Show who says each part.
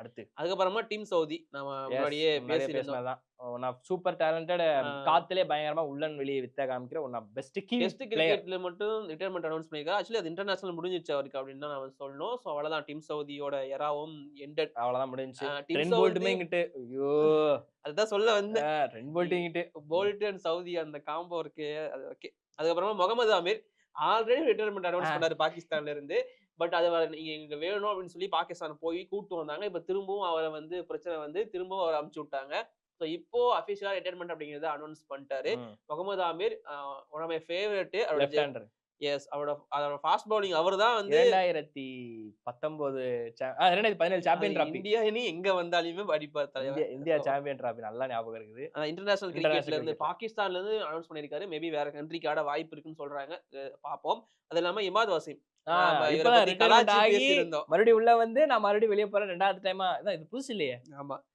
Speaker 1: அடுத்து.
Speaker 2: அதுக்கப்புறமா team Saudi நம்ம முன்னாடியே பேசியிருந்தோம்.
Speaker 1: பேசினதான். ஒன் ஆஃப் சூப்பர் டேலண்டட் காத்திலே பயங்கரமா உள்ளன் வெளிய வித்த காமிக்கிற one of best key
Speaker 2: test
Speaker 1: player.
Speaker 2: கிரிக்கெட்ல மட்டும் ரிட்டயர்மென்ட் அனௌன்ஸ் பண்ணியிருக்காரு. ஆக்சுவலி அது இன்டர்நேஷனல் முடிஞ்சிருச்சு அவருக்கு அப்படின்னு தான் நாம சொல்லணும். ஸோ அவ்வளவுதான் டீம் சவுதியோட எராவும் எண்டட்.
Speaker 1: அவ்வளவுதான் முடிஞ்சுச்சு.
Speaker 2: டீம்
Speaker 1: ட்ரெண்ட்
Speaker 2: சவுதி
Speaker 1: போல்ட்டுமே இங்கிட்டு. ஐயோ!
Speaker 2: அதுதான் சொல்ல வந்தேன்.
Speaker 1: ட்ரெண்ட் போல்ட் இங்கிட்டு.
Speaker 2: போல்ட் அண்ட் சவுதி அந்த காம்போ இருக்கு. அது ஓகே. அதுக்கப்புறமா Mohammad Amir already retirement announce பண்ணாரு பாகிஸ்தான்ல இருந்து. பட் அது நீங்க எங்களுக்கு வேணும் அப்படின்னு சொல்லி பாகிஸ்தான் போய் கூட்டு வந்தாங்க. இப்ப திரும்பவும் அவர வந்து பிரச்சனை வந்து திரும்பவும் அவர அனுப்பிச்சு விட்டாங்க. ஸோ இப்போ அபிஷியலா ரிட்டயர்மென்ட் அப்படிங்கிறத அனௌன்ஸ் பண்ணிட்டாரு. Mohammad Amir one of my favourite.
Speaker 1: Left hander.
Speaker 2: அவரோட ஃபாஸ்ட் பவுலிங் அவர்தான் வந்து
Speaker 1: 2019 2017 சாம்பியன் டிராபி.
Speaker 2: இந்தியா இனி எங்க வந்தாலுமே அடிப்பார் தலைவர்.
Speaker 1: இந்தியா சாம்பியன் டிராபி நல்லா ஞாபகம் இருக்குது.
Speaker 2: இன்டர்நேஷனல் கிரிக்கெட்ல இருந்து பாகிஸ்தான்ல இருந்து அனௌன்ஸ் பண்ணிருக்காரு. மேபி வேற கண்ட்ரிக்கு ஆட வாய்ப்பு இருக்குன்னு சொல்றாங்க. பாப்போம். அது இல்லாம இமாத் வாசிம்.
Speaker 1: இப்ப ரிட்டயர்மென்ட் ஆகி மறுபடியும் உள்ள வந்து நான் மறுபடியும் வெளிய போறேன் 2வது டைமா. இது புதுசு இல்லையே.
Speaker 2: ஆமா.